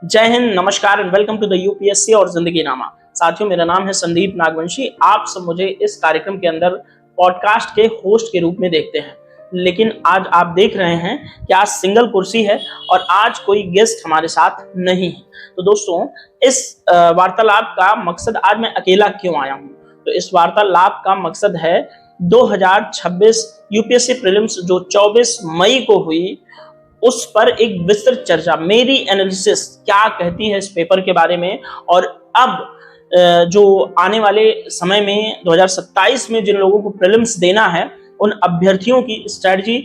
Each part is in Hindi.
जय हिंद, नमस्कार and welcome to the UPSC और जिंदगी नामा। साथियों, मेरा नाम है संदीप नागवंशी। आप सब मुझे इस कार्यक्रम के अंदर पॉडकास्ट के होस्ट के रूप में देखते हैं, लेकिन आज आप देख रहे हैं कि आज सिंगल कुर्सी है और आज कोई गेस्ट हमारे साथ नहीं है। तो दोस्तों, इस वार्तालाप का मकसद, आज मैं अकेला क्यों आया हूं, तो इस वार्तालाप का मकसद है 2026 यूपीएससी प्रीलिम्स जो 24 मई को हुई, उस पर एक विस्तृत चर्चा, मेरी एनालिसिस क्या कहती है इस पेपर के बारे में, और अब जो आने वाले समय में 2027 में जिन लोगों को प्रीलिम्स देना है, उन अभ्यर्थियों की स्ट्रेटजी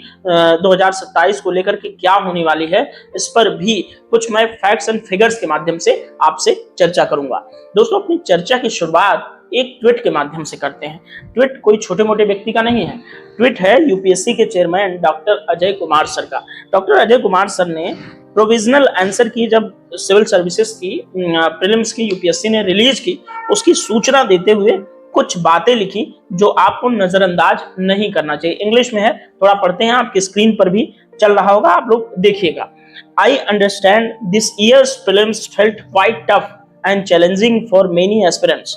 2027 को लेकर के क्या होने वाली है, इस पर भी कुछ मैं फैक्ट्स एंड फिगर्स के माध्यम से आपसे चर्चा करूंगा। दोस्तों, अपनी चर्चा की शुरुआत एक ट्वीट के माध्यम से करते हैं। ट्वीट कोई छोटे मोटे व्यक्ति का नहीं है, ट्वीट है यूपीएससी के chairman doctor Ajay Kumar sir का। डॉक्टर अजय कुमार सर ने प्रोविजनल आंसर की, जब सिविल सर्विसेज की प्रीलिम्स की यूपीएससी ने रिलीज की, उसकी सूचना देते हुए कुछ बातें लिखी जो आपको नजरअंदाज नहीं करना चाहिए। इंग्लिश में है, थोड़ा पढ़ते हैं, आपकी स्क्रीन पर भी चल रहा होगा, आप लोग देखिएगा। I understand this years prelims felt quite tough and challenging for many aspirants.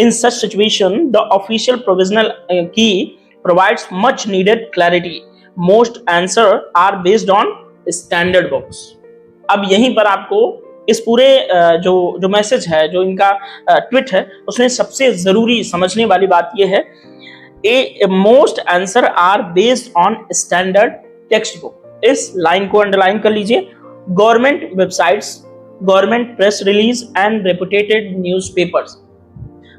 In such situation, the official provisional key provides much needed clarity. Most answers are based on standard books. अब यहीं पर आपको इस पूरे जो मैसेज है, जो इनका ट्वीट है, उसमें सबसे जरूरी समझने वाली बात यह है, most answer are based on standard textbook. इस लाइन को अंडरलाइन कर लीजिए। Government websites, government press release and reputed newspapers.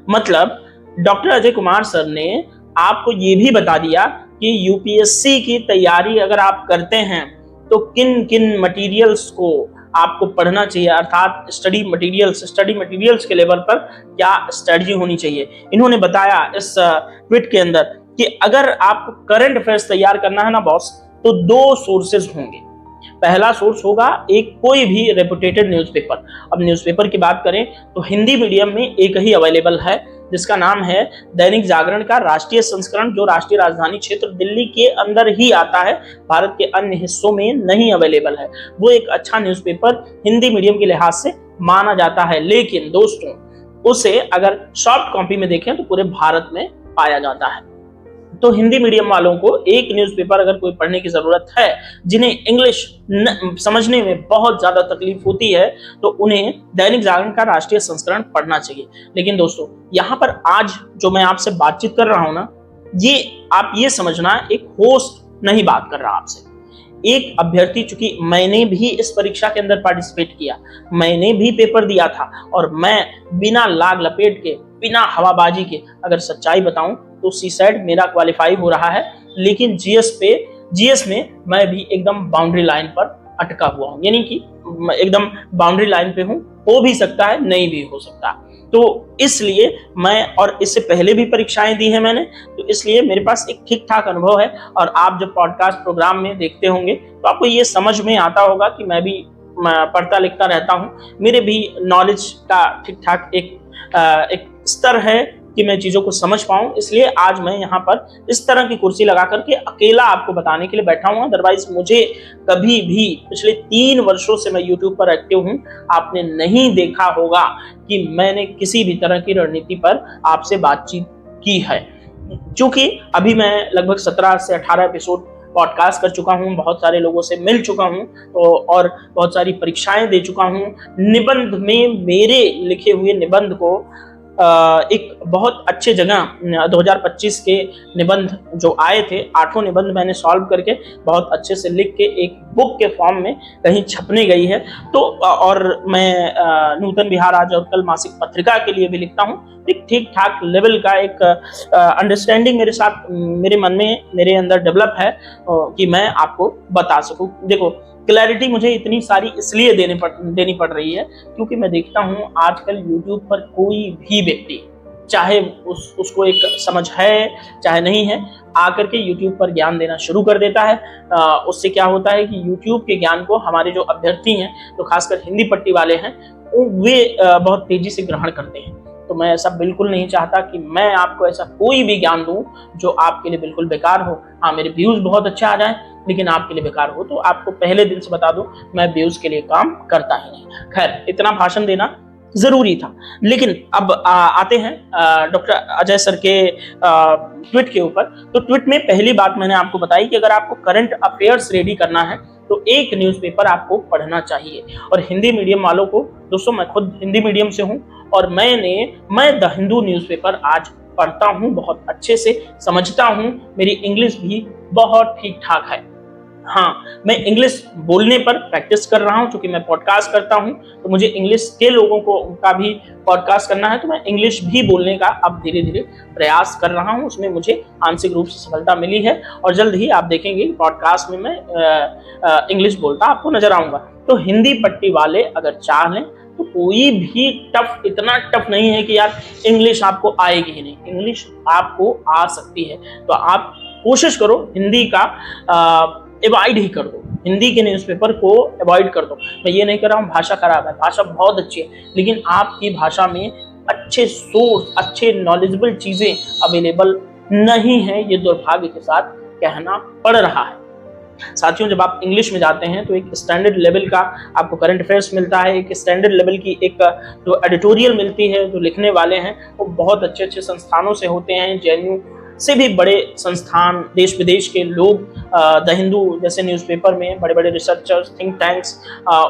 मतलब डॉक्टर अजय कुमार सर ने आपको ये भी बता दिया कि यूपीएससी की तैयारी अगर आप करते हैं तो किन किन मटेरियल्स को आपको पढ़ना चाहिए, अर्थात स्टडी मटेरियल्स के लेवल पर क्या स्ट्रेटजी होनी चाहिए। इन्होंने बताया इस ट्वीट के अंदर कि अगर आपको करंट अफेयर्स तैयार करना है ना बॉस, तो 2 सोर्सेज होंगे। पहला सोर्स होगा कोई भी रेपुटेटेड न्यूज़पेपर। अब न्यूज़पेपर की बात करें तो हिंदी मीडियम में एक ही अवेलेबल है, जिसका नाम है दैनिक जागरण का राष्ट्रीय संस्करण, जो राष्ट्रीय राजधानी क्षेत्र दिल्ली के अंदर ही आता है, भारत के अन्य हिस्सों में नहीं अवेलेबल है। वो एक अच्छा न्यूज़पेपर हिंदी मीडियम के लिहाज से माना जाता है, लेकिन दोस्तों उसे अगर सॉफ्ट कॉपी में देखें तो पूरे भारत में पाया जाता है। तो हिंदी मीडियम वालों को एक न्यूज़पेपर अगर कोई पढ़ने की जरूरत है, जिन्हें इंग्लिश समझने में बहुत ज्यादा तकलीफ होती है, तो उन्हें दैनिक जागरण का राष्ट्रीय संस्करण पढ़ना चाहिए। लेकिन दोस्तों, यहाँ पर आज जो मैं आपसे बातचीत कर रहा हूं ना, ये आप ये समझना, एक होस्ट नहीं बात कर रहा आपसे, एक अभ्यर्थी। चूंकि मैंने भी इस परीक्षा के अंदर पार्टिसिपेट किया, मैंने भी पेपर दिया था, और मैं बिना लाग लपेट के, बिना हवाबाजी के अगर सच्चाई बताऊं तो सीसैट मेरा क्वालिफाई हो रहा है, लेकिन जीएस में मैं भी एकदम बाउंड्री लाइन पर अटका हुआ हूं, यानी कि एकदम बाउंड्री लाइन पे हूं। हो भी सकता है, नहीं भी हो सकता। तो इसलिए मैं, और इससे पहले भी परीक्षाएं दी हैं मैंने, तो इसलिए मेरे पास एक ठीक ठाक अनुभव है। और आप जब पॉडकास्ट प्रोग्राम में देखते होंगे तो आपको ये समझ में आता होगा कि मैं भी पढ़ता लिखता रहता हूं, मेरे भी नॉलेज का ठीक ठाक एक स्तर है कि मैं चीजों को समझ पाऊं। इसलिए आज मैं यहाँ पर इस तरह की कुर्सी लगा करके अकेला आपको बताने के लिए बैठा हूं। अदरवाइज मुझे कभी भी, पिछले 3 वर्षों से मैं यूट्यूब पर एक्टिव हूं, आपने नहीं देखा होगा कि मैंने किसी भी तरह की रणनीति पर आपसे बातचीत की है। क्योंकि अभी मैं लगभग 17 से 18 एपिसोड पॉडकास्ट कर चुका हूं, बहुत सारे लोगों से मिल चुका हूं, तो और बहुत सारी परीक्षाएं दे चुका हूं। निबंध में मेरे लिखे हुए निबंध को एक बहुत अच्छे जगह 2025 के निबंध जो आए थे, 8 निबंध मैंने सॉल्व करके बहुत अच्छे से लिख के एक बुक के फॉर्म में कहीं छपने गई है। तो और मैं नूतन बिहार आज और कल मासिक पत्रिका के लिए भी लिखता हूँ। एक ठीक ठाक लेवल का एक अंडरस्टैंडिंग मेरे साथ, मेरे मन में, मेरे अंदर डेवलप है कि मैं आपको बता सकूं। देखो, क्लैरिटी मुझे इतनी सारी इसलिए देनी पड़ रही है क्योंकि मैं देखता हूं आजकल यूट्यूब पर कोई भी व्यक्ति, चाहे उसको एक समझ है चाहे नहीं है, आकर के यूट्यूब पर ज्ञान देना शुरू कर देता है। उससे क्या होता है कि यूट्यूब के ज्ञान को हमारे जो अभ्यर्थी हैं, तो खासकर हिंदी पट्टी वाले हैं, वे बहुत तेजी से ग्रहण करते हैं। तो मैं ऐसा बिल्कुल नहीं चाहता कि मैं आपको ऐसा कोई भी ज्ञान दूं जो आपके लिए बिल्कुल बेकार हो। हाँ, मेरे व्यूज बहुत अच्छे आ जाएं, लेकिन आपके लिए बेकार हो, तो आपको पहले दिन से बता दूं, मैं व्यूज के लिए काम करता ही नहीं। खैर, इतना भाषण देना जरूरी था। लेकिन अब आते हैं डॉक्टर अजय सर के ट्वीट के ऊपर। तो ट्वीट में पहली बात मैंने आपको बताई कि अगर आपको करंट अफेयर्स रेडी करना है तो एक न्यूज़पेपर आपको पढ़ना चाहिए। और हिंदी मीडियम वालों को, दोस्तों मैं खुद हिंदी मीडियम से हूं और मैं द हिंदू न्यूज़पेपर आज पढ़ता हूं, बहुत अच्छे से समझता हूं, मेरी इंग्लिश भी बहुत ठीक ठाक है। हाँ, मैं इंग्लिश बोलने पर प्रैक्टिस कर रहा हूं, क्योंकि मैं पॉडकास्ट करता हूं, तो मुझे इंग्लिश के लोगों को का भी पॉडकास्ट करना है, तो मैं इंग्लिश भी बोलने का अब धीरे धीरे प्रयास कर रहा हूं। उसमें मुझे आंशिक रूप से सफलता मिली है और जल्द ही आप देखेंगे पॉडकास्ट में मैं इंग्लिश बोलता आपको नजर आऊंगा। तो हिंदी पट्टी वाले अगर चाह लें तो कोई भी इतना टफ नहीं है कि यार इंग्लिश आपको आएगी ही नहीं, इंग्लिश आपको आ सकती है। तो आप कोशिश करो हिंदी का अवॉइड ही कर दो, हिंदी के न्यूज़पेपर को अवॉइड कर दो। मैं ये नहीं कर रहा हूँ भाषा खराब है, भाषा बहुत अच्छी है, लेकिन आपकी भाषा में अच्छे सोर्स, अच्छे नॉलेजेबल चीजें अवेलेबल नहीं है, ये दुर्भाग्य के साथ कहना पड़ रहा है। साथियों, जब आप इंग्लिश में जाते हैं तो एक स्टैंडर्ड लेवल का आपको करंट अफेयर्स मिलता है, एक स्टैंडर्ड लेवल की एक जो एडिटोरियल मिलती है, जो लिखने वाले हैं वो बहुत अच्छे अच्छे संस्थानों से होते हैं, जेएनयू से भी बड़े संस्थान, देश विदेश के लोग द हिंदू जैसे न्यूज़पेपर में बड़े बड़े रिसर्चर्स, थिंक टैंक्स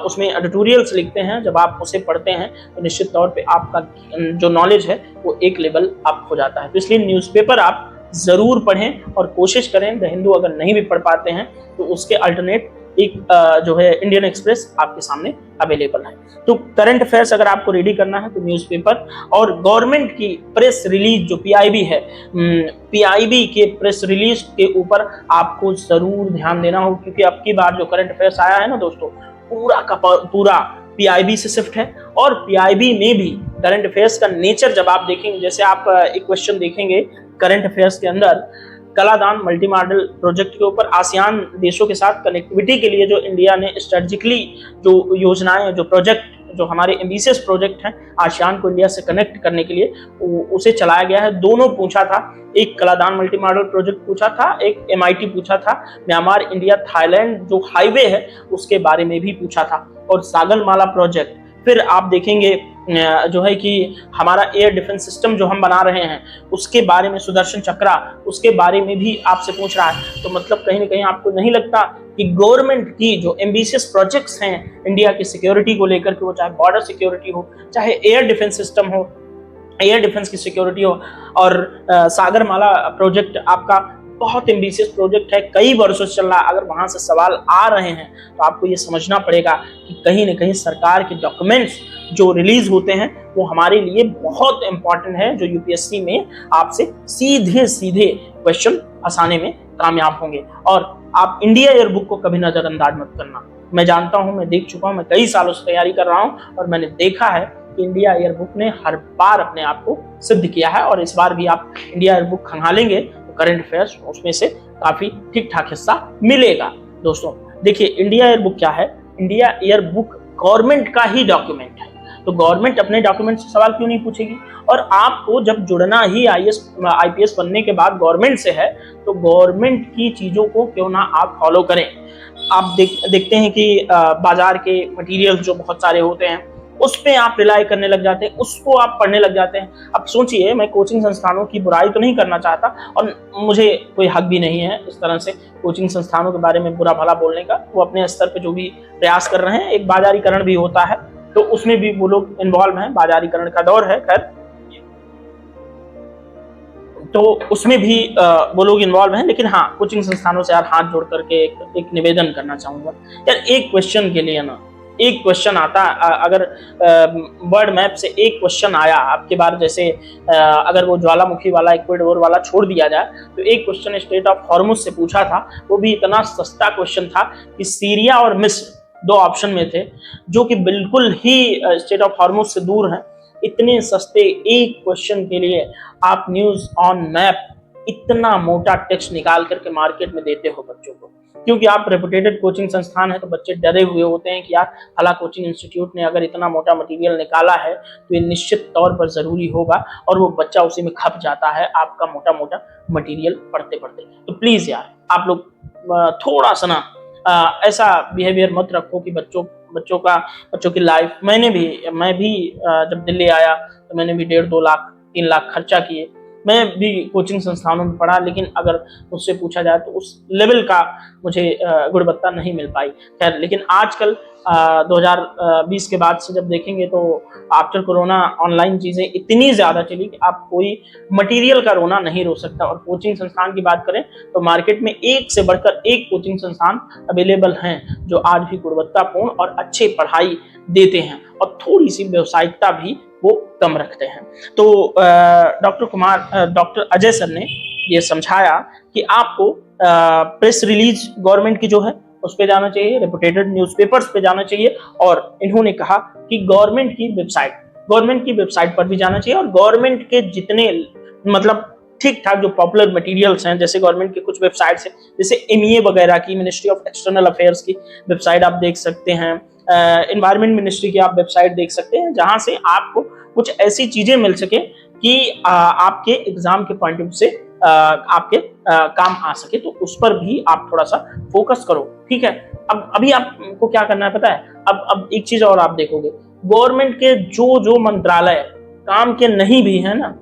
उसमें एडिटोरियल्स लिखते हैं। जब आप उसे पढ़ते हैं तो निश्चित तौर पे आपका जो नॉलेज है वो एक लेवल अप हो जाता है। तो इसलिए न्यूज़पेपर आप जरूर पढ़ें और कोशिश करें। द हिंदू अगर नहीं भी पढ़ पाते हैं तो उसके अल्टरनेट एक जो है इंडियन एक्सप्रेस आपके सामने अवेलेबल है। तो करंट अफेयर्स अगर आपको रेडी करना है तो न्यूज़पेपर और गवर्नमेंट की प्रेस रिलीज जो पीआईबी है, पीआईबी के प्रेस रिलीज के ऊपर आपको जरूर ध्यान देना हो, क्योंकि अब की बार जो करंट अफेयर्स आया है ना दोस्तों, पूरा का पूरा पीआईबी से शिफ्ट है। और पीआईबी में भी करंट अफेयर्स का नेचर जब आप देखेंगे, जैसे आप एक क्वेश्चन देखेंगे करंट अफेयर्स के अंदर, कलादान मल्टी मॉडल प्रोजेक्ट के ऊपर आसियान देशों के साथ कनेक्टिविटी के लिए जो इंडिया ने स्ट्रेटेजिकली जो योजनाएं, जो प्रोजेक्ट, जो हमारे एम्बिशियस प्रोजेक्ट हैं आसियान को इंडिया से कनेक्ट करने के लिए, उसे चलाया गया है। दोनों पूछा था, एक कलादान मल्टी मॉडल प्रोजेक्ट पूछा था, एक एमआईटी पूछा था, म्यांमार इंडिया थाईलैंड जो हाईवे है उसके बारे में भी पूछा था, और सागरमाला प्रोजेक्ट। फिर आप देखेंगे जो है कि हमारा एयर डिफेंस सिस्टम जो हम बना रहे हैं उसके बारे में, सुदर्शन चक्रा, उसके बारे में भी आपसे पूछ रहा है। तो मतलब कहीं ना कहीं आपको नहीं लगता कि गवर्नमेंट की जो एम्बिशियस प्रोजेक्ट्स हैं इंडिया की सिक्योरिटी को लेकर के, वो चाहे बॉर्डर सिक्योरिटी हो, चाहे एयर डिफेंस सिस्टम हो, एयर डिफेंस की सिक्योरिटी हो, और सागरमाला प्रोजेक्ट आपका बहुत एम्बिशियस प्रोजेक्ट है, कई वर्षों से चल रहा है। अगर वहां से सवाल आ रहे हैं तो आपको ये समझना पड़ेगा कि कहीं ना कहीं सरकार के डॉक्यूमेंट्स जो रिलीज होते हैं वो हमारे लिए बहुत इंपॉर्टेंट है, जो यूपीएससी में आपसे सीधे सीधे क्वेश्चन फंसाने में कामयाब होंगे। और आप इंडिया ईयरबुक को कभी नजरअंदाज मत करना। मैं जानता हूं, मैं देख चुका हूं, मैं कई सालों से तैयारी कर रहा हूं और मैंने देखा है कि इंडिया ईयरबुक ने हर बार अपने आप को सिद्ध किया है, और इस बार भी आप इंडिया ईयरबुक खंगालेंगे तो करंट अफेयर्स उसमें से काफी ठीक ठाक हिस्सा मिलेगा। दोस्तों देखिए, इंडिया ईयरबुक क्या है? इंडिया ईयरबुक गवर्नमेंट का ही डॉक्यूमेंट है, तो गवर्नमेंट अपने डॉक्यूमेंट से सवाल क्यों नहीं पूछेगी? और आपको जब जुड़ना ही आईपीएस बनने के बाद गवर्नमेंट से है, तो गवर्नमेंट की चीजों को क्यों ना आप फॉलो करें। आप देखते हैं कि बाजार के मटेरियल्स जो बहुत सारे होते हैं उस पे आप रिलाई करने लग जाते हैं, उसको आप पढ़ने लग जाते हैं। अब सोचिए, मैं कोचिंग संस्थानों की बुराई तो नहीं करना चाहता और मुझे कोई हक भी नहीं है इस तरह से कोचिंग संस्थानों के बारे में बुरा भला बोलने का। वो अपने स्तर पे जो भी प्रयास कर रहे हैं, एक बाजारीकरण भी होता है तो उसमें भी वो लोग इन्वॉल्व हैं, बाजारीकरण का दौर है खैर, तो उसमें भी वो लोग इन्वॉल्व हैं। लेकिन हाँ, कोचिंग संस्थानों से यार हाथ जोड़ करके एक निवेदन करना चाहूंगा यार, एक क्वेश्चन के लिए ना, एक क्वेश्चन आता, अगर वर्ड मैप से एक क्वेश्चन आया आपके बार, जैसे अगर वो ज्वालामुखी वाला, इक्वेडोर वाला छोड़ दिया जाए, तो एक क्वेश्चन स्टेट ऑफ हॉर्मुज से पूछा था, वो भी इतना सस्ता क्वेश्चन था कि सीरिया और मिस्र दो ऑप्शन में थे, जो कि बिल्कुल ही स्टेट ऑफ हॉर्मुज से दूर हैं। इतने सस्ते एक क्वेश्चन के लिए आप न्यूज ऑन मैप इतना मोटा टेक्स्ट निकाल करके मार्केट में देते हो बच्चों को, क्योंकि आप रेपुटेटेड कोचिंग संस्थान है, तो बच्चे डरे हुए होते हैं कि यार फला कोचिंग इंस्टीट्यूट ने अगर इतना मोटा मटेरियल निकाला है तो ये निश्चित तौर पर जरूरी होगा, और वो बच्चा उसी में खप जाता है आपका मोटा मोटा मटेरियल पढ़ते पढ़ते। तो प्लीज यार, आप लोग थोड़ा सा ना ऐसा बिहेवियर मत रखो कि बच्चों की लाइफ। मैं भी जब दिल्ली आया तो मैंने भी 1.5-2 लाख 3 लाख खर्चा किए। मैं भी कोचिंग संस्थानों में पढ़ा, लेकिन अगर मुझसे पूछा जाए तो उस लेवल का मुझे गुणवत्ता नहीं मिल पाई। खैर, लेकिन आजकल 2020 के बाद से जब देखेंगे तो आफ्टर कोरोना ऑनलाइन चीजें इतनी ज्यादा चली कि आप कोई मटेरियल का रोना नहीं रो सकता। और कोचिंग संस्थान की बात करें तो मार्केट में एक से बढ़कर एक कोचिंग संस्थान अवेलेबल हैं जो आज भी गुणवत्तापूर्ण और अच्छी पढ़ाई देते हैं और थोड़ी सी व्यावसायिकता भी वो कम रखते हैं। तो डॉक्टर अजय सर ने ये समझाया कि आपको प्रेस रिलीज गवर्नमेंट की जो है उस पे जाना चाहिए, रेपुटेटेड न्यूज़पेपर्स पे जाना चाहिए, और इन्होंने कहा कि गवर्नमेंट की वेबसाइट पर भी जाना चाहिए। और गवर्नमेंट के जितने मतलब ठीक ठाक जो पॉपुलर मटेरियल्स हैं, जैसे गवर्नमेंट के कुछ वेबसाइट्स हैं, जैसे एमईए वगैरह की, मिनिस्ट्री ऑफ एक्सटर्नल अफेयर्स की वेबसाइट आप देख सकते हैं, एनवायरमेंट मिनिस्ट्री की आप वेबसाइट देख सकते हैं, जहां से आपको कुछ ऐसी चीजें मिल सके कि आपके एग्जाम के पॉइंट ऑफ व्यू से आपके काम आ सके। तो उस पर भी आप थोड़ा सा फोकस करो, ठीक है। अब अभी आपको क्या करना है पता है? अब एक चीज और आप देखोगे, गवर्नमेंट के जो मंत्रालय काम के नहीं भी है ना,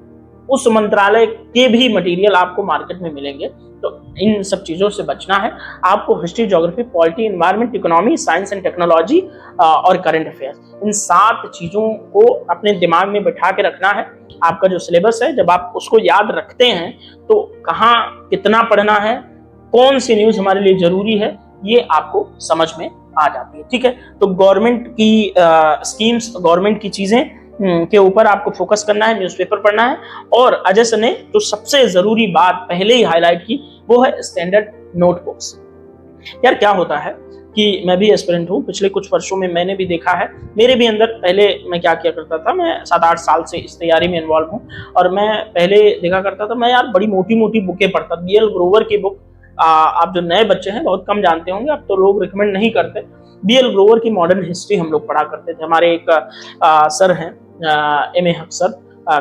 उस मंत्रालय के भी मटेरियल आपको मार्केट में मिलेंगे। तो इन सब चीजों से बचना है आपको। History, geography, polity, environment, economy, science and technology और करंट अफेयर्स, इन 7 चीजों को अपने दिमाग में बैठा के रखना है। आपका जो सिलेबस है, जब आप उसको याद रखते हैं तो कहाँ कितना पढ़ना है, कौन सी न्यूज हमारे लिए जरूरी है, ये आपको समझ में आ जाती है, ठीक है। तो गवर्नमेंट की स्कीम्स, गवर्नमेंट की चीजें के ऊपर आपको फोकस करना है, न्यूज़पेपर पढ़ना है। और अजय सर ने जो सबसे जरूरी बात पहले ही हाईलाइट की वो है स्टैंडर्ड नोटबुक्स। यार क्या होता है कि मैं भी एस्पिरेंट हूँ, पिछले कुछ वर्षों में मैंने भी देखा है, मेरे भी अंदर पहले मैं क्या किया करता था, मैं 7-8 साल से इस तैयारी में इन्वॉल्व हूँ, और मैं पहले देखा करता था, मैं यार बड़ी मोटी मोटी बुकें पढ़ता। बीएल ग्रोवर की बुक, आप जो नए बच्चे हैं बहुत कम जानते होंगे, अब तो लोग रिकमेंड नहीं करते। बीएल ग्रोवर की मॉडर्न हिस्ट्री हम लोग पढ़ा करते थे। हमारे एक सर हैं एम.ए. हक सर,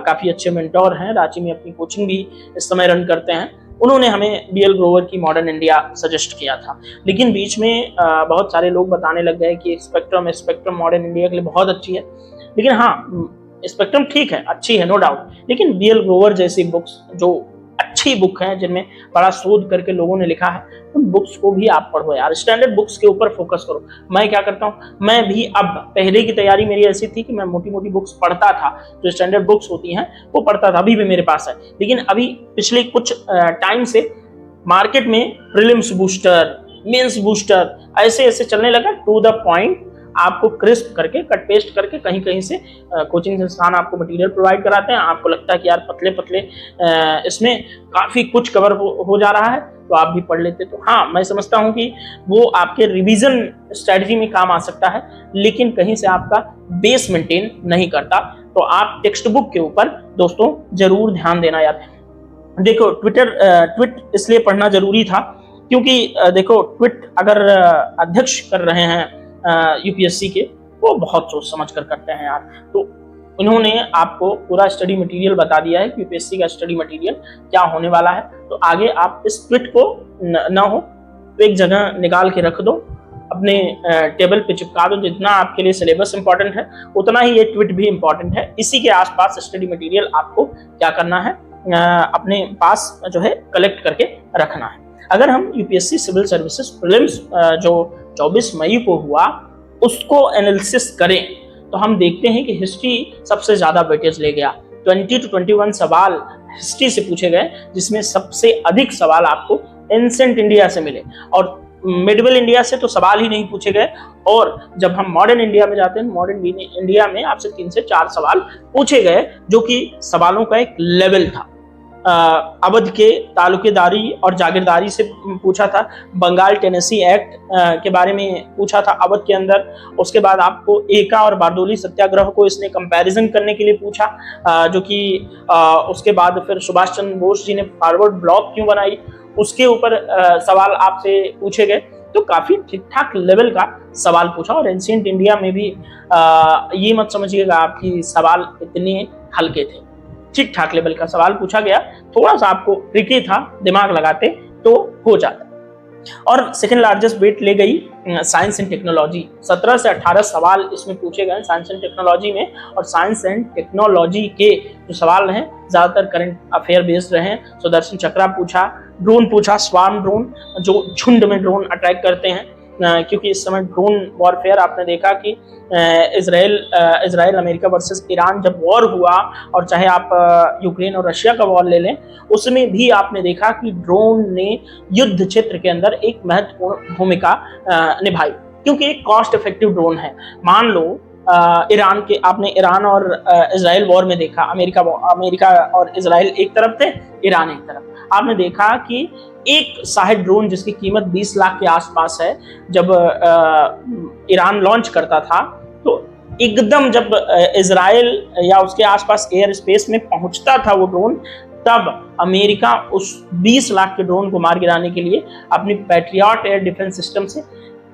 काफी अच्छे मेंटोर हैं, रांची में अपनी कोचिंग भी इस समय रन करते हैं। उन्होंने हमें बीएल ग्रोवर की मॉडर्न इंडिया सजेस्ट किया था, लेकिन बीच में बहुत सारे लोग बताने लग गए कि स्पेक्ट्रम मॉडर्न इंडिया के लिए बहुत अच्छी है। लेकिन हाँ, स्पेक्ट्रम ठीक है, अच्छी है, नो डाउट, लेकिन बीएल ग्रोवर जैसी बुक्स जो अच्छी बुक है, जिनमें बड़ा शोध करके लोगों ने लिखा है, उन बुक्स को भी आप पढ़ो यार। स्टैंडर्ड बुक्स के ऊपर फोकस करो। मैं क्या करता हूँ, मैं भी अब, पहले की तैयारी मेरी ऐसी थी कि मैं मोटी मोटी बुक्स पढ़ता था, जो स्टैंडर्ड बुक्स होती हैं वो पढ़ता था, अभी भी मेरे पास है। लेकिन अभी पिछले कुछ टाइम से मार्केट में प्रीलिम्स बूस्टर, मेंस बूस्टर ऐसे चलने लगा, टू द पॉइंट, आपको क्रिस्प करके, कट पेस्ट करके कहीं कहीं से कोचिंग संस्थान आपको मटेरियल प्रोवाइड कराते हैं। आपको लगता है कि यार पतले पतले इसमें काफी कुछ कवर हो जा रहा है, तो आप भी पढ़ लेते। तो हाँ, मैं समझता हूँ कि वो आपके रिवीजन स्ट्रेटजी में काम आ सकता है, लेकिन कहीं से आपका बेस मेंटेन नहीं करता। तो आप टेक्स्ट बुक के ऊपर दोस्तों जरूर ध्यान देना यार। देखो, ट्वीट इसलिए पढ़ना जरूरी था क्योंकि देखो, ट्वीट अगर अध्यक्ष कर रहे हैं यूपीएससी के, वो बहुत सोच समझ कर करते हैं यार। तो इन्होंने आपको पूरा स्टडी मटेरियल बता दिया है कि यूपीएससी का स्टडी मटेरियल क्या होने वाला है। तो आगे आप इस ट्वीट को ना हो तो एक जगह निकाल के रख दो, अपने टेबल पे चिपका दो। जितना आपके लिए सिलेबस इंपॉर्टेंट है उतना ही ये ट्वीट भी इंपॉर्टेंट है। इसी के आसपास स्टडी मटेरियल आपको क्या करना है, अपने पास जो है कलेक्ट करके रखना है। अगर हम यूपीएससी सिविल सर्विसेज प्रीलिम्स जो 24 मई को हुआ उसको एनालिसिस करें तो हम देखते हैं कि हिस्ट्री सबसे ज्यादा वेटेज ले गया। 20 to 21 सवाल हिस्ट्री से पूछे गए, जिसमें सबसे अधिक सवाल आपको एंसेंट इंडिया से मिले, और मिडिवल इंडिया से तो सवाल ही नहीं पूछे गए। और जब हम मॉडर्न इंडिया में जाते हैं, मॉडर्न इंडिया में आपसे 3 से 4 सवाल पूछे गए, जो कि सवालों का एक लेवल था। अवध के तालुकेदारी और जागीरदारी से पूछा था, बंगाल टेनेसी एक्ट के बारे में पूछा था अवध के अंदर। उसके बाद आपको एका और बारडोली सत्याग्रह को इसने कंपैरिजन करने के लिए पूछा, जो कि उसके बाद फिर सुभाष चंद्र बोस जी ने फॉरवर्ड ब्लॉक क्यों बनाई, उसके ऊपर सवाल आपसे पूछे गए। तो काफी ठीक ठाक लेवल का सवाल पूछा। और एंशिएंट इंडिया में भी ये मत समझिएगा आपकी सवाल इतने हल्के थे, ठीक ठाक लेवल का सवाल पूछा गया। थोड़ा सा आपको ट्रिकी था, दिमाग लगाते तो हो जाता। और सेकंड लार्जेस्ट वेट ले गई साइंस एंड टेक्नोलॉजी। 17 से 18 सवाल इसमें पूछे गए साइंस एंड टेक्नोलॉजी में, और साइंस एंड टेक्नोलॉजी के जो सवाल हैं ज्यादातर करंट अफेयर बेस्ड रहे। सुदर्शन चक्र पूछा, ड्रोन पूछा, स्वार्म ड्रोन जो झुंड में ड्रोन अटैक करते हैं, क्योंकि इस समय ड्रोन वॉरफेयर आपने देखा कि इजराइल अमेरिका वर्सेस ईरान जब वॉर हुआ, और चाहे आप यूक्रेन और रशिया का वॉर ले लें, उसमें भी आपने देखा कि ड्रोन ने युद्ध क्षेत्र के अंदर एक महत्वपूर्ण भूमिका निभाई, क्योंकि एक कॉस्ट इफेक्टिव ड्रोन है। मान लो ईरान के, आपने ईरान और इजराइल वॉर में देखा, अमेरिका और इजराइल एक तरफ थे, ईरान एक तरफ। आपने देखा कि एक शाहिद ड्रोन जिसकी कीमत 20 लाख के आसपास है, जब ईरान लॉन्च करता था, तो एकदम जब इजराइल या उसके आसपास एयर स्पेस में पहुंचता था वो ड्रोन, तब अमेरिका उस 20 लाख के ड्रोन को मार गिराने के लिए अपनी पैट्रियट एयर डिफेंस सिस्टम से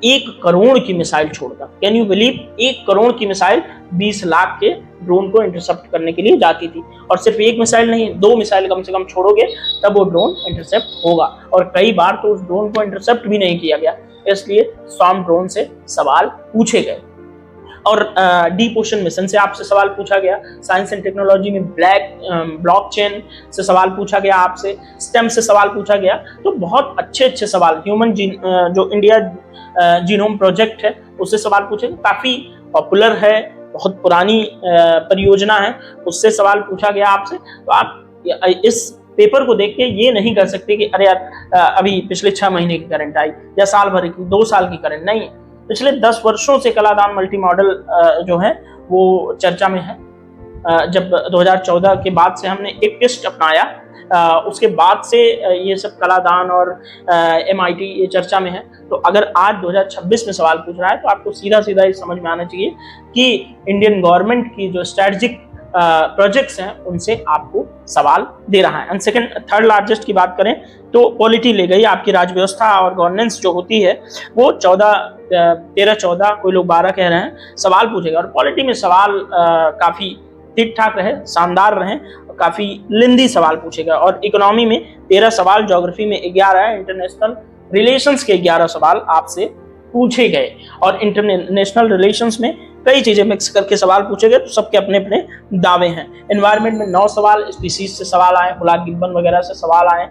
1 करोड़ की मिसाइल छोड़ता। कैन यू बिलीव, 1 करोड़ की मिसाइल 20 लाख के ड्रोन को इंटरसेप्ट करने के लिए जाती थी। और सिर्फ 1 मिसाइल नहीं, 2 मिसाइल कम से कम छोड़ोगे तब वो ड्रोन इंटरसेप्ट होगा। और कई बार तो उस ड्रोन को इंटरसेप्ट भी नहीं किया गया, इसलिए स्वार्म ड्रोन से सवाल पूछे गए। और डीप ओशन मिशन से आपसे सवाल पूछा गया। साइंस एंड टेक्नोलॉजी में ब्लॉकचेन से सवाल पूछा गया आपसे, स्टेम से सवाल पूछा गया। तो बहुत अच्छे अच्छे सवाल, जो इंडिया जीनोम प्रोजेक्ट है उससे सवाल पूछे, काफी पॉपुलर है, बहुत पुरानी परियोजना है, उससे सवाल पूछा गया आपसे। तो आप इस पेपर को देख के ये नहीं कर सकते कि अरे यार अभी पिछले 6 महीने की करंट आई या साल भर की, 2 साल की करंट नहीं। पिछले 10 वर्षों से कलादान मल्टी मॉडल जो है वो चर्चा में है। जब 2014 के बाद से हमने एक टेस्ट अपनाया, उसके बाद से ये सब कलादान और MIT ये चर्चा में है। तो अगर आज 2026 में सवाल पूछ रहा है तो आपको सीधा सीधा ये समझ में आना चाहिए कि इंडियन गवर्नमेंट की जो स्ट्रेटेजिक प्रोजेक्ट्स हैं उनसे आपको सवाल दे रहा है। एंड सेकंड, थर्ड लार्जेस्ट की बात करें तो पॉलिटी ले गई। आपकी राज व्यवस्था और गवर्नेंस जो होती है वो 13-14, कोई लोग 12 कह रहे हैं, सवाल पूछेगा। और पॉलिटी में सवाल काफी ठीक ठाक रहे, शानदार रहे, काफी लेंदी सवाल पूछेगा। और इकोनॉमी में 13 सवाल, ज्योग्राफी में 11, इंटरनेशनल रिलेशंस के 11 सवाल आपसे पूछे गए। और इंटरनेशनल रिलेशंस में कई चीजें मिक्स करके सवाल पूछे गए, तो सबके अपने अपने दावे हैं। एनवायरनमेंट में 9 सवाल, स्पीसीज से सवाल आए, हुलाक गिब्बन वगैरह से सवाल आए,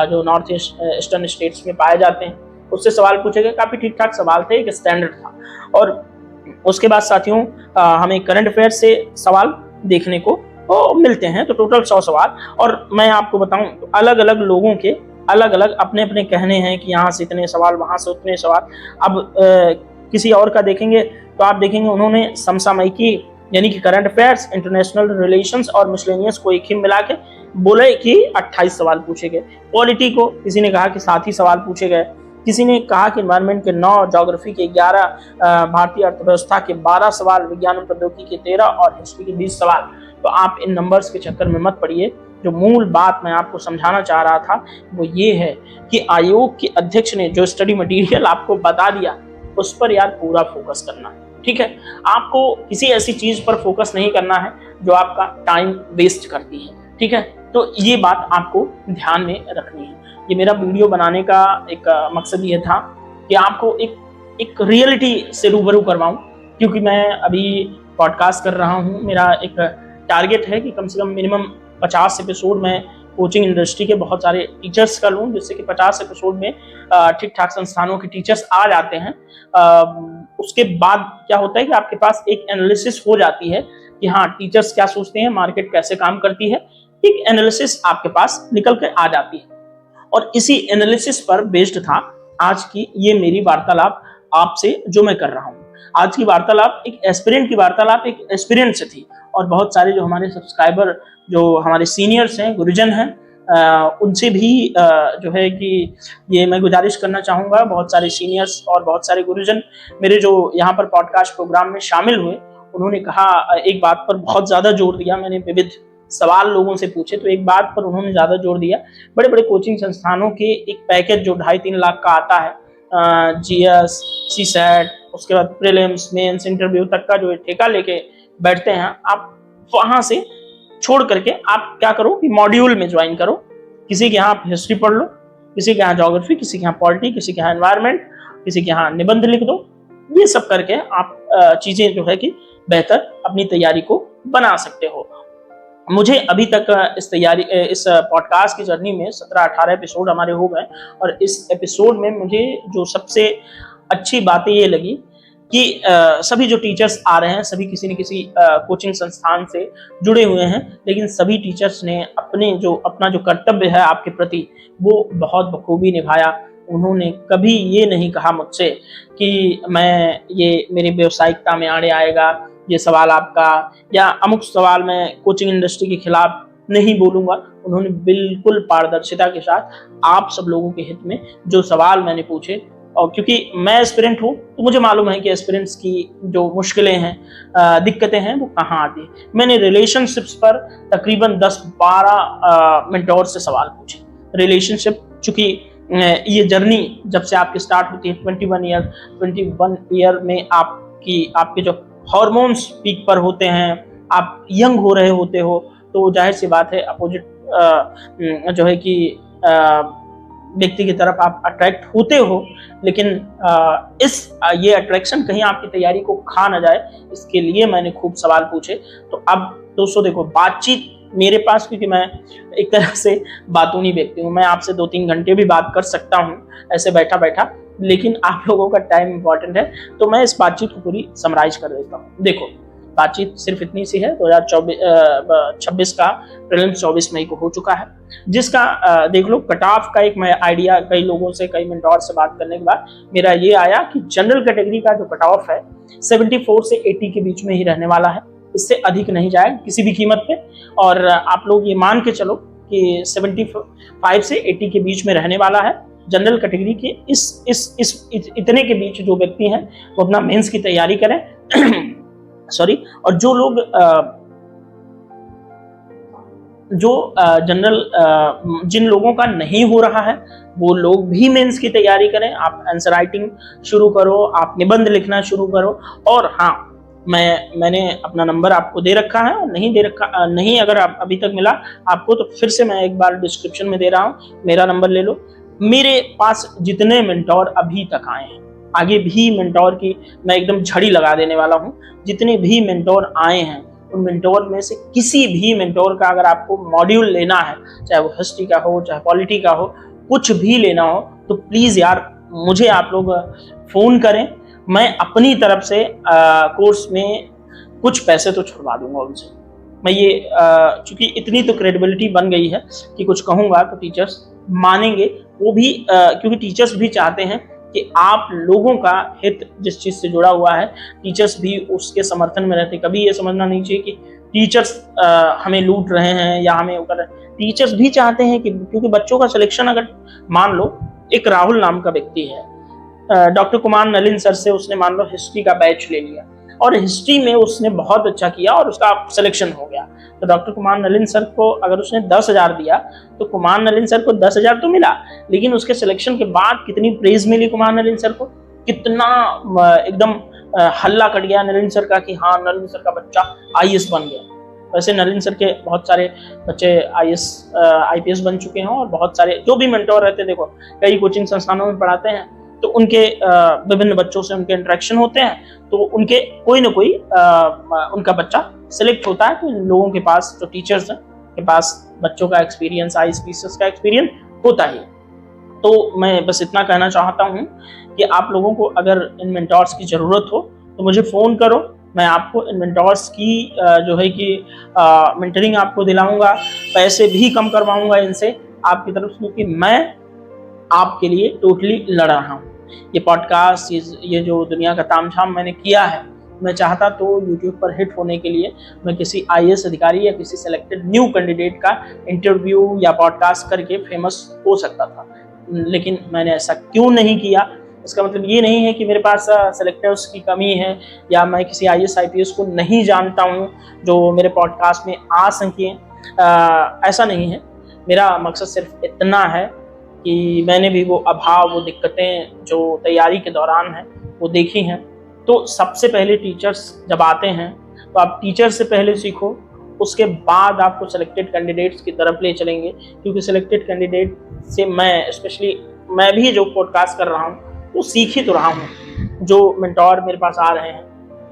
जो नॉर्थ ईस्टर्न स्टेट्स में पाए जाते हैं, उससे सवाल पूछे गए। काफी ठीक ठाक सवाल थे, एक स्टैंडर्ड था। और उसके बाद साथियों हमें करंट अफेयर से सवाल देखने को मिलते हैं, तो टोटल 100 सवाल। और मैं आपको बताऊं तो अलग अलग लोगों के अलग अलग अपने अपने कहने हैं कि यहाँ से इतने सवाल, वहां से उतने सवाल। अब किसी और का देखेंगे तो आप देखेंगे उन्होंने समसामयिकी यानी कि करंट अफेयर्स, इंटरनेशनल रिलेशंस और मिसलेनियस को एक ही मिला के बोले कि 28 सवाल पूछे गए। पॉलिटी को किसी ने कहा कि 7 ही सवाल पूछे गए, किसी ने कहा कि एनवायरनमेंट के 9, ज्योग्राफी के 11, भारतीय अर्थव्यवस्था के 12 सवाल, विज्ञान और प्रौद्योगिकी के 13 और हिस्ट्री के 20 सवाल। तो आप इन नंबर्स के चक्कर में मत पड़िए। जो मूल बात मैं आपको समझाना चाह रहा था वो ये है कि आयोग के अध्यक्ष ने जो स्टडी मटेरियल आपको बता दिया उस पर यार पूरा फोकस करना है, ठीक है। आपको किसी ऐसी चीज पर फोकस नहीं करना है जो आपका टाइम वेस्ट करती है, ठीक है। तो ये बात आपको ध्यान में रखनी है। ये मेरा वीडियो बनाने का एक मकसद ये था कि आपको एक रियलिटी से रूबरू करवाऊं, क्योंकि मैं अभी पॉडकास्ट कर रहा हूं। मेरा एक टारगेट है कि कम से कम मिनिमम 50 एपिसोड में कोचिंग इंडस्ट्री के बहुत सारे टीचर्स का लूँ, जिससे कि 50 एपिसोड में ठीक ठाक संस्थानों के टीचर्स आ जाते हैं। उसके बाद क्या होता है कि आपके पास एक एनालिसिस हो जाती है कि हाँ टीचर्स क्या सोचते हैं, मार्केट कैसे काम करती है, एक एनालिसिस आपके पास निकल कर आ जाती है। और इसी एनालिसिस पर बेस्ड था आज की ये मेरी वार्तालाप आपसे जो मैं कर रहा हूँ। आज की वार्तालाप एक एस्पिरेंट की वार्तालाप एक एस्पिरेंट से थी, और बहुत सारे जो हमारे सब्सक्राइबर, जो हमारे सीनियर्स हैं, गुरुजन हैं, उनसे भी जो है कि ये मैं गुजारिश करना चाहूँगा। बहुत सारे सीनियर्स और बहुत सारे गुरुजन मेरे जो यहाँ पर पॉडकास्ट प्रोग्राम में शामिल हुए, उन्होंने कहा, एक बात पर बहुत ज़्यादा जोर दिया। मैंने विविध सवाल लोगों से पूछे तो एक बात पर उन्होंने ज़्यादा जोर दिया, बड़े बड़े कोचिंग संस्थानों के एक पैकेज जो 2.5-3 लाख का आता है, GS, CSET, उसके बाद प्रीलिम्स, मेंस, इंटरव्यू तक का जो ठेका लेके बैठते हैं, आप वहां से छोड़ करके आप क्या करो कि मॉड्यूल में ज्वाइन करो। किसी के यहाँ आप हिस्ट्री पढ़ लो, किसी के यहाँ ज्योग्राफी, किसी के यहाँ पॉलिटी, किसी के यहाँ एनवायरमेंट, किसी के यहाँ निबंध लिख दो। ये सब करके आप चीजें जो है कि बेहतर अपनी तैयारी को बना सकते हो। मुझे अभी तक इस पॉडकास्ट की जर्नी में 17-18 एपिसोड हमारे हो गए, और इस एपिसोड में मुझे जो सबसे अच्छी बातें ये लगी कि सभी जो टीचर्स आ रहे हैं सभी किसी न किसी कोचिंग संस्थान से जुड़े हुए हैं, लेकिन सभी टीचर्स ने अपना जो कर्तव्य है आपके प्रति वो बहुत बखूबी निभाया। उन्होंने कभी ये नहीं कहा मुझसे कि ये मेरी व्यावसायिकता में आड़े आएगा, ये सवाल आपका, या अमुक सवाल मैं कोचिंग इंडस्ट्री के खिलाफ नहीं बोलूंगा। उन्होंने बिल्कुल पारदर्शिता के साथ आप सब लोगों के हित में जो सवाल मैंने पूछे, और क्योंकि मैं एस्पिरेंट हूँ तो मुझे मालूम है कि एस्पिरेंट्स की जो मुश्किलें हैं, दिक्कतें हैं, वो कहाँ आती है। मैंने रिलेशनशिप्स पर तकरीबन 10-12 मेंटोर से सवाल पूछे। रिलेशनशिप, चूंकि ये जर्नी जब से आपकी स्टार्ट होती है 21 ईयर में आपके जो हार्मोन्स पीक पर होते हैं, आप यंग हो रहे होते हो, तो जाहिर सी बात है अपोजिट जो है कि व्यक्ति की तरफ आप अट्रैक्ट होते हो, लेकिन ये अट्रैक्शन कहीं आपकी तैयारी को खा ना जाए, इसके लिए मैंने खूब सवाल पूछे। तो अब दोस्तों देखो, बातचीत मेरे पास, क्योंकि मैं एक तरह से बातूनी व्यक्ति हूँ, मैं आपसे 2-3 घंटे भी बात कर सकता हूँ ऐसे बैठा बैठा, लेकिन आप लोगों का टाइम इंपॉर्टेंट है, तो मैं इस बातचीत को पूरी समराइज कर देता हूँ। देखो, बातचीत सिर्फ इतनी सी है। 2026 का प्रीलिम्स 24 मई को हो चुका है, जिसका देख लो कट ऑफ का एक मैं आइडिया कई लोगों से, कई मेंटोर से बात करने के बाद मेरा ये आया कि जनरल कैटेगरी का जो कट ऑफ है 74 से 80 के बीच में ही रहने वाला है, इससे अधिक नहीं जाए किसी भी कीमत पे। और आप लोग ये मान के चलो कि 75 से 80 के बीच में रहने वाला है। जनरल कैटेगरी के इस इतने के बीच जो व्यक्ति हैं वो अपना मेंस की तैयारी करें सॉरी। और जो लोग जिन लोगों का नहीं हो रहा है वो लोग भी मेंस की तैयारी करें। आप आंसर राइटिंग शुरू करो, आप निबंध लिखना शुरू करो। और हाँ, मैंने अपना नंबर आपको दे रखा है, और नहीं अगर आप अभी तक मिला आपको तो फिर से मैं एक बार डिस्क्रिप्शन में दे रहा हूँ, मेरा नंबर ले लो। मेरे पास जितने मेंटोर अभी तक आए हैं, आगे भी मेंटोर की मैं एकदम झड़ी लगा देने वाला हूँ। जितने भी मेंटोर आए हैं उन मेंटोर में से किसी भी मेंटोर का अगर आपको मॉड्यूल लेना है, चाहे वो हिस्ट्री का हो, चाहे पॉलिटी का हो, कुछ भी लेना हो, तो प्लीज यार मुझे आप लोग फोन करें। मैं अपनी तरफ से कोर्स में कुछ पैसे तो छुड़वा दूंगा उनसे। मैं ये चूंकि इतनी तो क्रेडिबिलिटी बन गई है कि कुछ कहूंगा तो टीचर्स मानेंगे, वो भी क्योंकि टीचर्स भी चाहते हैं कि आप लोगों का हित जिस चीज से जुड़ा हुआ है, टीचर्स भी उसके समर्थन में रहते। कभी ये समझना नहीं चाहिए कि टीचर्स हमें लूट रहे हैं या हमें वो कर रहे हैं। टीचर्स भी चाहते हैं कि, क्योंकि बच्चों का सिलेक्शन, अगर मान लो एक राहुल नाम का व्यक्ति है, डॉक्टर कुमार नलिन सर से उसने मान लो हिस्ट्री का बैच ले लिया और हिस्ट्री में उसने बहुत अच्छा किया और उसका सिलेक्शन हो गया, तो डॉक्टर कुमार नलिन सर को अगर उसने 10,000 दिया तो कुमार नलिन सर को 10,000 तो मिला, लेकिन उसके सिलेक्शन के बाद कितनी प्रेज मिली कुमार नलिन सर को, कितना एकदम हल्ला कट गया नलिन सर का कि हाँ नलिन सर का बच्चा IAS बन गया। वैसे नलिन सर के बहुत सारे बच्चे IPS बन चुके हैं, और बहुत सारे जो भी मेंटोर रहते हैं, देखो कई कोचिंग संस्थानों में पढ़ाते हैं तो उनके विभिन्न बच्चों से उनके इंटरेक्शन होते हैं, तो उनके कोई ना कोई उनका बच्चा सिलेक्ट होता है। तो इन लोगों के पास, जो टीचर्स हैं, के पास बच्चों का एक्सपीरियंस, IAS का एक्सपीरियंस होता ही। तो मैं बस इतना कहना चाहता हूँ कि आप लोगों को अगर इन मेंटोर्स की ज़रूरत हो तो मुझे फ़ोन करो, मैं आपको इन मेंटोर्स की जो है कि मेंटरिंग आपको दिलाऊंगा, पैसे भी कम करवाऊंगा इनसे आपकी तरफ से, क्योंकि मैं आपके लिए टोटली लड़ रहा हूँ। ये पॉडकास्ट, ये जो दुनिया का तामझाम मैंने किया है, मैं चाहता तो YouTube पर हिट होने के लिए मैं किसी IAS अधिकारी या किसी सेलेक्टेड न्यू कैंडिडेट का इंटरव्यू या पॉडकास्ट करके फेमस हो सकता था, लेकिन मैंने ऐसा क्यों नहीं किया। इसका मतलब ये नहीं है कि मेरे पास सेलेक्टर्स की कमी है या मैं किसी IAS IPS को नहीं जानता हूँ जो मेरे पॉडकास्ट में आ सके, ऐसा नहीं है। मेरा मकसद सिर्फ इतना है कि मैंने भी वो अभाव, वो दिक्कतें जो तैयारी के दौरान हैं वो देखी हैं। तो सबसे पहले टीचर्स जब आते हैं तो आप टीचर से पहले सीखो, उसके बाद आपको सिलेक्टेड कैंडिडेट्स की तरफ ले चलेंगे, क्योंकि सिलेक्टेड कैंडिडेट से मैं स्पेशली मैं भी जो पॉडकास्ट कर रहा हूँ वो सीख ही तो रहा हूँ। जो मेंटोर मेरे पास आ रहे हैं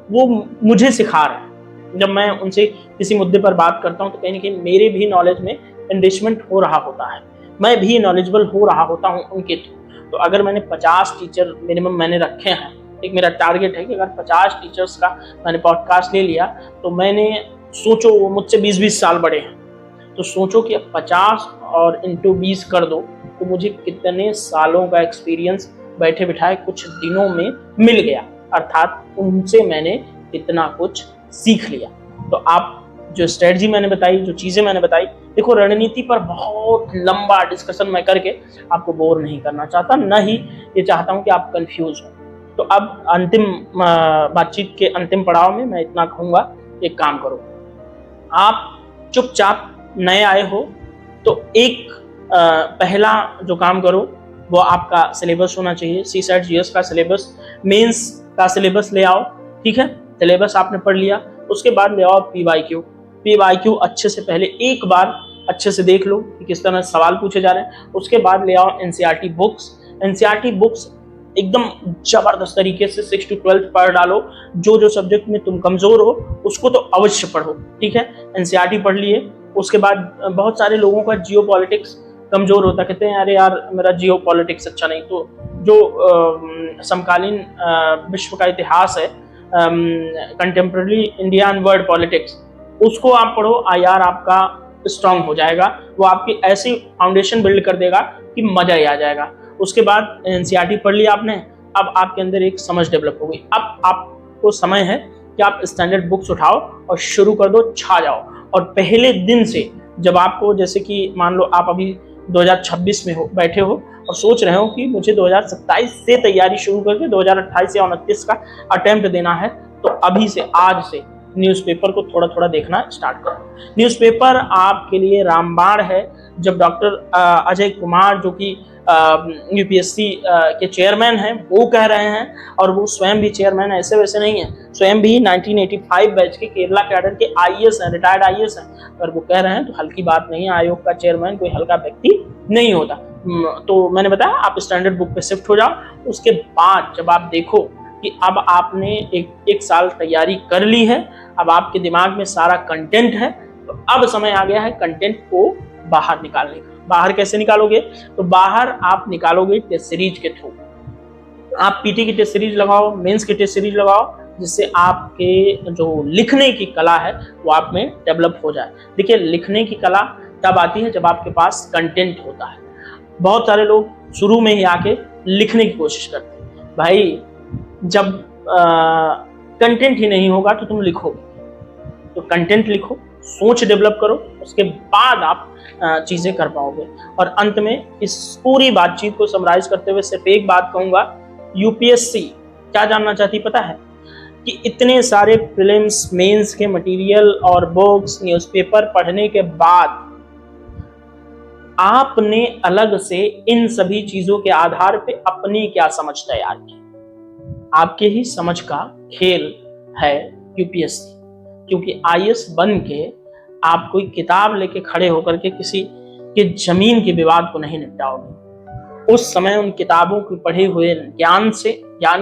वो मुझे सिखा रहे हैं। जब मैं उनसे किसी मुद्दे पर बात करता हूँ तो कहीं ना कहीं मेरे भी नॉलेज में एनरिचमेंट हो रहा होता है, मैं भी नॉलेजेबल हो रहा होता हूँ उनके थ्रू। तो अगर मैंने 50 टीचर मिनिमम मैंने रखे हैं, एक मेरा टारगेट है कि अगर 50 टीचर्स का मैंने पॉडकास्ट ले लिया तो मैंने सोचो वो मुझसे 20-20 साल बड़े हैं, तो सोचो कि अब 50 और इंटू 20 कर दो तो मुझे कितने सालों का एक्सपीरियंस बैठे बिठाए कुछ दिनों में मिल गया, अर्थात उनसे मैंने इतना कुछ सीख लिया। तो आप जो स्ट्रेटजी मैंने बताई, जो चीज़ें मैंने बताई, देखो रणनीति पर बहुत लंबा डिस्कशन मैं करके आपको बोर नहीं करना चाहता, न ही ये चाहता हूँ कि आप कंफ्यूज हो। तो अब अंतिम बातचीत के अंतिम पड़ाव में मैं इतना कहूँगा, एक काम करो, आप चुपचाप नए आए हो तो एक पहला जो काम करो वो आपका सिलेबस होना चाहिए। CSAT GS का सिलेबस, मेंस का सिलेबस ले आओ, ठीक है। सिलेबस आपने पढ़ लिया, उसके बाद ले आओ PYQ अच्छे से पहले एक बार अच्छे से देख लो कि किस तरह सवाल पूछे जा रहे हैं। उसके बाद ले आओ NCERT बुक्स एकदम जबरदस्त तरीके से 6 to 12 पढ़ डालो। जो सब्जेक्ट में तुम कमजोर हो उसको तो अवश्य पढ़ो, ठीक है। NCERT पढ़ लिए, उसके बाद बहुत सारे लोगों का जियो पॉलिटिक्स कमजोर होता, कहते हैं अरे यार मेरा जियो पॉलिटिक्स अच्छा नहीं, तो जो समकालीन विश्व का इतिहास है, कंटेम्प्रेरी इंडियन वर्ल्ड पॉलिटिक्स, उसको आप पढ़ो, IR आपका स्ट्रांग हो जाएगा, वो आपकी ऐसी फाउंडेशन बिल्ड कर देगा कि मजा ही आ जाएगा। उसके बाद NCERT पढ़ लिया आपने, अब आपके अंदर एक समझ डेवलप हो गई। अब आपको समय है कि आप स्टैंडर्ड बुक्स उठाओ और शुरू कर दो, छा जाओ। और पहले दिन से जब आपको, जैसे कि मान लो आप अभी 2026 में बैठे हो और सोच रहे हो कि मुझे 2027 से तैयारी शुरू करके 2028 या 29 का अटेम्प्ट देना है, तो अभी से, आज से न्यूज़पेपर को थोड़ा थोड़ा देखना स्टार्ट करो। न्यूज़पेपर आपके लिए रामबाण है। जब डॉक्टर अजय कुमार, जो कि UPSC के चेयरमैन हैं, वो कह रहे हैं, और वो स्वयं भी चेयरमैन ऐसे वैसे नहीं है, स्वयं भी 1985 बैच के केरला कैडर के IAS हैं, रिटायर्ड IAS हैं। अगर वो कह रहे हैं तो हल्की बात नहीं है, आयोग का चेयरमैन कोई हल्का व्यक्ति नहीं होता। तो मैंने बताया आप स्टैंडर्ड बुक पे शिफ्ट हो जाओ। उसके बाद जब आप देखो कि अब आपने एक साल तैयारी कर ली है, अब आपके दिमाग में सारा कंटेंट है, तो अब समय आ गया है कंटेंट को बाहर निकालने का। बाहर कैसे निकालोगे? तो बाहर आप निकालोगे टेस्ट सीरीज के थ्रू। आप PT की टेस्ट सीरीज लगाओ, मेंस की टेस्ट सीरीज लगाओ, जिससे आपके जो लिखने की कला है वो आप में डेवलप हो जाए। देखिए, लिखने की कला तब आती है जब आपके पास कंटेंट होता है। बहुत सारे लोग शुरू में ही आके लिखने की कोशिश करते हैं। भाई, जब कंटेंट ही नहीं होगा तो तुम लिखोगे, तो कंटेंट लिखो, सोच डेवलप करो, उसके बाद आप चीजें कर पाओगे। और अंत में इस पूरी बातचीत को समराइज करते हुए सिर्फ एक बात कहूंगा, UPSC क्या जानना चाहती पता है? कि इतने सारे प्रीलिम्स, मेंस के मटेरियल और बुक्स, न्यूज़पेपर पढ़ने के बाद आपने अलग से इन सभी चीजों के आधार पे अपनी क्या समझ तैयार की? आपके ही समझ का खेल है UPSC। क्योंकि IAS बन के आप कोई किताब लेके खड़े होकर के किसी के जमीन के विवाद को नहीं निपटाओगे। उस समय उन किताबों के पढ़े हुए ज्ञान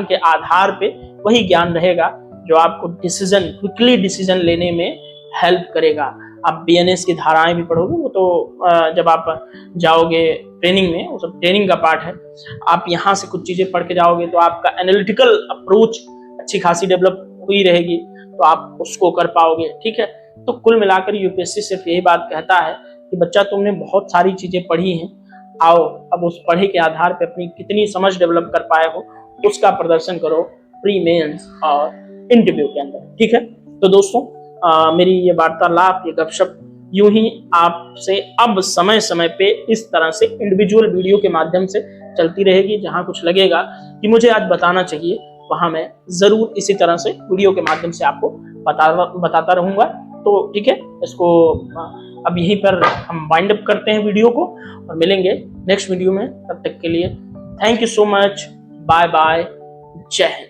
के आधार पे वही ज्ञान रहेगा जो आपको क्विकली डिसीजन लेने में हेल्प करेगा। आप BNS की धाराएं भी पढ़ोगे, वो तो जब आप जाओगे ट्रेनिंग में, वो सब ट्रेनिंग का पार्ट है। आप यहाँ से कुछ चीजें पढ़ के जाओगे तो आपका एनालिटिकल अप्रोच अच्छी खासी डेवलप हुई रहेगी, तो आप उसको कर पाओगे, ठीक है। तो कुल मिलाकर UPSC सिर्फ यही बात कहता है कि बच्चा, तुमने बहुत सारी चीजें पढ़ी हैं, आओ अब उस पढ़े के आधार पे अपनी कितनी समझ डेवलप कर पाए हो उसका प्रदर्शन करो प्री मेंस और इंटरव्यू के अंदर, ठीक है। तो दोस्तों, मेरी ये वार्तालाप, ये गपशप यूं ही आपसे अब समय समय पे इस तरह से इंडिविजुअल वीडियो के माध्यम से चलती रहेगी। जहां कुछ लगेगा कि मुझे आज बताना चाहिए, वहां मैं जरूर इसी तरह से वीडियो के माध्यम से आपको बताता रहूंगा। तो ठीक है, इसको अब यहीं पर हम वाइंड अप करते हैं वीडियो को और मिलेंगे नेक्स्ट वीडियो में। तब तक के लिए thank you so much, bye bye, जय हिंद।